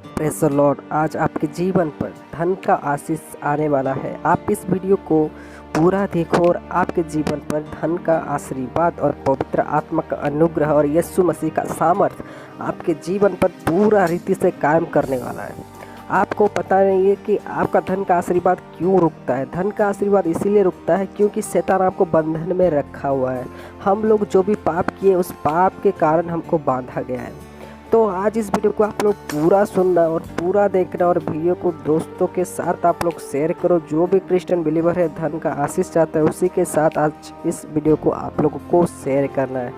Praise the Lord. आज आपके जीवन पर धन का आशीष आने वाला है। आप इस वीडियो को पूरा देखो और आपके जीवन पर धन का आशीर्वाद और पवित्र आत्मा का अनुग्रह और यीशु मसीह का सामर्थ्य आपके जीवन पर पूरा रीति से कायम करने वाला है। आपको पता नहीं है कि आपका धन का आशीर्वाद क्यों रुकता है। धन का आशीर्वाद इसीलिए रुकता है क्योंकि शैतान आपको बंधन में रखा हुआ है। हम लोग जो भी पाप किए उस पाप के कारण हमको बांधा गया है। तो आज इस वीडियो को आप लोग पूरा सुनना और पूरा देखना और वीडियो को दोस्तों के साथ आप लोग शेयर करो। जो भी क्रिश्चियन बिलीवर है धन का आशीष चाहता है उसी के साथ आज इस वीडियो को आप लोगों को शेयर करना है।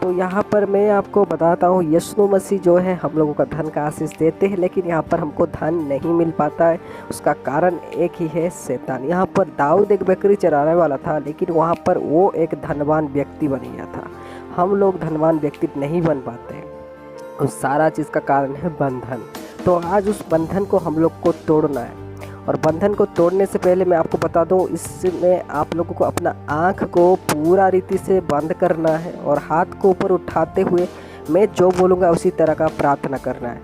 तो यहाँ पर मैं आपको बताता हूँ, यीशु मसीह जो है हम लोगों का धन का आशीष देते हैं, लेकिन यहाँ पर हमको धन नहीं मिल पाता है। उसका कारण एक ही है, शैतान। यहाँ पर दाऊद एक बकरी चराने वाला था, लेकिन वहाँ पर वो एक धनवान व्यक्ति बन गया था। हम लोग धनवान व्यक्ति नहीं बन पाते हैं। उस सारा चीज़ का कारण है बंधन। तो आज उस बंधन को हम लोग को तोड़ना है। और बंधन को तोड़ने से पहले मैं आपको बता दूं, इसमें आप लोगों को अपना आँख को पूरा रीति से बंद करना है और हाथ को ऊपर उठाते हुए मैं जो बोलूँगा उसी तरह का प्रार्थना करना है।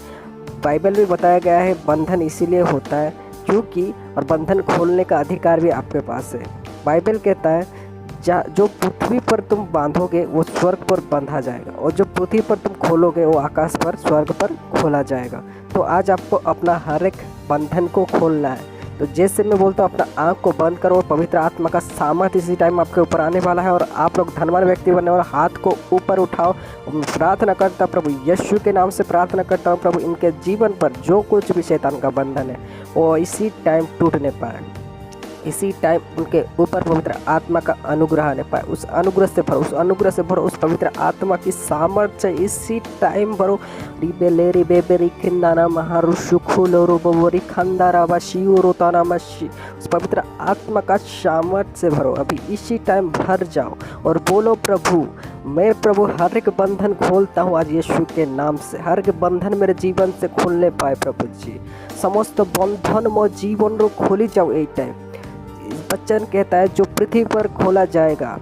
बाइबल में बताया गया है बंधन इसीलिए होता है क्योंकि, और बंधन खोलने का अधिकार भी आपके पास है। बाइबल कहता है जो पृथ्वी पर तुम बांधोगे वो स्वर्ग पर बांधा जाएगा, और जो पृथ्वी पर तुम खोलोगे वो आकाश पर स्वर्ग पर खोला जाएगा। तो आज आपको अपना हर एक बंधन को खोलना है। तो जैसे मैं बोलता हूँ, अपना आँख को बंद करो और पवित्र आत्मा का सामर्थ्य इसी टाइम आपके ऊपर आने वाला है और आप लोग धनवान व्यक्ति बने। और हाथ को ऊपर उठाओ। प्रार्थना करता हूँ प्रभु यीशु के नाम से प्रार्थना करता हूँ, प्रभु इनके जीवन पर जो कुछ भी शैतान का बंधन है वो इसी टाइम टूटने पाए, इसी टाइम उनके ऊपर पवित्र आत्मा का अनुग्रह आने पाए। उस अनुग्रह से भरो, उस अनुग्रह से भरो, उस पवित्र आत्मा की सामर्थ्य इसी टाइम भरो। रिबेले रिबेबेरी खिंदाना महारुषु खुलोरो बवरी खंदारा वशियो ताना मशी, उस पवित्र आत्मा का सामर्थ्य से भरो। अभी इसी टाइम भर जाओ और बोलो, प्रभु मैं प्रभु हर एक बंधन खोलता हूँ आज यीशु के नाम से। हर एक बंधन मेरे जीवन से खोलने पाए प्रभु जी। समस्त बंधन मो जीवन रो खोली जाओ। एक टाइम वचन कहता है जो पृथ्वी पर खोला जाएगा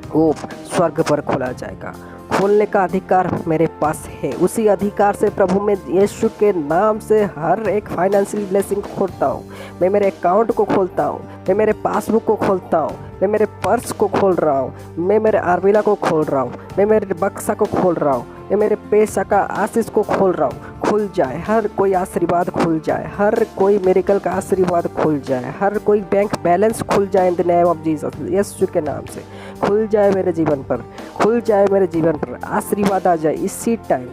वो स्वर्ग पर खोला जाएगा। खोलने का अधिकार मेरे पास है। उसी अधिकार से प्रभु मैं यीशु के नाम से हर एक फाइनेंशियल ब्लेसिंग खोलता हूँ। मैं मेरे अकाउंट को खोलता हूँ, मैं मेरे पासबुक को खोलता हूँ, मैं मेरे पर्स को खोल रहा हूँ, मैं मेरे आरबिला को खोल रहा हूँ, मैं मेरे बक्सा को खोल रहा हूँ, मैं मेरे पैसा का आशीष को खोल रहा हूँ। खुल जाए हर कोई आशीर्वाद, खुल जाए हर कोई मेडिकल का आशीर्वाद, खुल जाए हर कोई बैंक बैलेंस खुल जाए in the name of Jesus. यीशु के नाम से खुल जाए मेरे जीवन पर, खुल जाए मेरे जीवन पर, आशीर्वाद आ जाए इसी टाइम।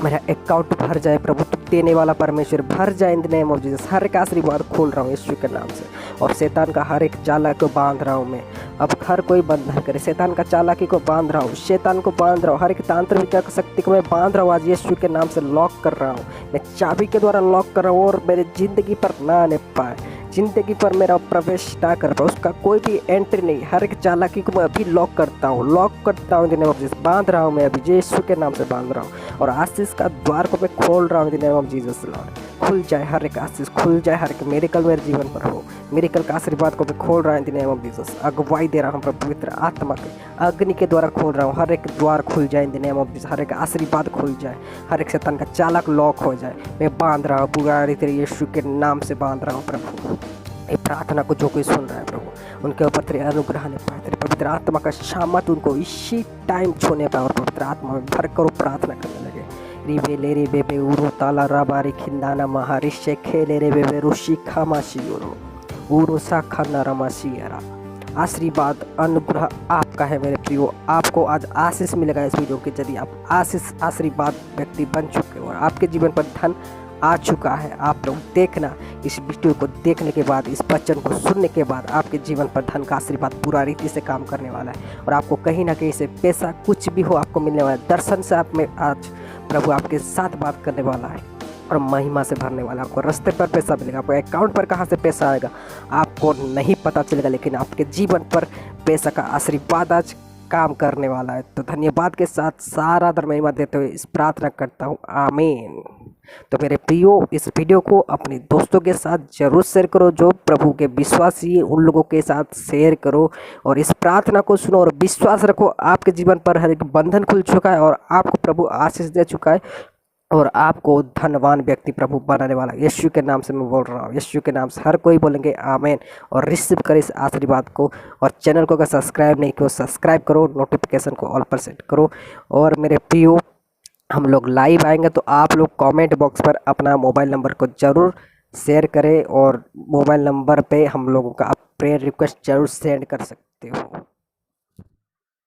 मेरा अकाउंट भर जाए प्रभु, तू देने वाला परमेश्वर भर जाए in the name of Jesus. हर एक आशीर्वाद खोल रहा हूँ यीशु के नाम से। और शैतान का हर एक चालाकी को बांध रहा हूँ मैं। अब हर कोई बंधन करे, शैतान का चालाकी को बांध रहा हूँ, शैतान को बांध रहा हूँ, हर एक तांत्रिक शक्ति को मैं बांध रहा हूँ आज यीशु के नाम से लॉक कर रहा हूँ। मैं चाबी के द्वारा लॉक कर रहा हूँ और मेरे ज़िंदगी पर ना आने पाए, ज़िंदगी पर मेरा प्रवेश ना कर पाए, उसका कोई भी एंट्री नहीं। हर एक चालाकी को मैं अभी लॉक करता हूँ, लॉक करता हूँ इन द नेम ऑफ जीसस। बांध रहा हूँ मैं अभी यीशु के नाम से बांध रहा हूँ और आशीष का द्वार को मैं खोल रहा हूँ इन the name of Jesus Lord. खुल जाए हर एक आशीष, खुल जाए हर एक मेडिकल मेरे जीवन पर हो। मेडिकल का आशीर्वाद को मैं खोल रहा हूँ इन द नेम ऑफ जीसस। अगुवाई दे रहा हूँ पवित्र आत्मा के अग्नि के द्वारा खोल रहा हूँ। हर एक द्वार खुल जाए in the name of Jesus. हर एक आशीर्वाद खुल जाए, हर एक शैतान का चालक लॉक हो जाए। मैं बांध रहा हूँ पूरा रीति यीशु के नाम से बांध रहा हूँ प्रभु। ये प्रार्थना को जो कोई सुन रहा है प्रभु उनके ऊपर तेरे अनुग्रह आने पाए, तेरे पवित्र आत्मा का सामर्थ उनको इसी टाइम छूने पाए और पवित्र आत्मा में भर कर प्रार्थना करने लगे। रिबे ले रे बेबे उरो ताला राबारी खिंदाना महारिशे खेले रे बेबे रुषि खामाशी उरो सा खाना रमाशी यारा। आशीर्वाद अनुग्रह आपका है मेरे प्रियो। आपको आज आशीष मिलेगा इस वीडियो के जरिए। आप आशीर्वाद व्यक्ति बन चुके हो और आपके जीवन पर धन आ चुका है। आप लोग देखना, इस वीडियो को देखने के बाद, इस वचन को सुनने के बाद आपके जीवन पर धन का आशीर्वाद पूरा रीति से काम करने वाला है और आपको कहीं ना कहीं से पैसा कुछ भी हो आपको मिलने वाला है। दर्शन से आप में आज प्रभु आपके साथ बात करने वाला है और महिमा से भरने वाला है। आपको रास्ते पर पैसा मिलेगा, आपको अकाउंट पर कहाँ से पैसा आएगा आपको नहीं पता चलेगा, लेकिन आपके जीवन पर पैसा का आशीर्वाद आज काम करने वाला है। तो धन्यवाद के साथ सारा आदर महिमा देते हुए इस प्रार्थना करता हूँ, आमीन। तो मेरे प्रियो, इस वीडियो को अपने दोस्तों के साथ जरूर शेयर करो, जो प्रभु के विश्वासी हैं उन लोगों के साथ शेयर करो और इस प्रार्थना को सुनो और विश्वास रखो। आपके जीवन पर हर एक बंधन खुल चुका है और आपको प्रभु आशीष दे चुका है। और आपको धनवान व्यक्ति प्रभु बनाने वाला यीशु के नाम से मैं बोल रहा हूँ। यीशु के नाम से हर कोई बोलेंगे आमीन और रिसीव करे इस आशीर्वाद को। और चैनल को अगर सब्सक्राइब नहीं किया सब्सक्राइब करो, नोटिफिकेशन को ऑल पर सेट करो। और मेरे प्रियो, हम लोग लाइव आएंगे तो आप लोग कमेंट बॉक्स पर अपना मोबाइल नंबर को ज़रूर शेयर करें और मोबाइल नंबर पे हम लोगों का आप प्रेयर रिक्वेस्ट ज़रूर सेंड कर सकते हो।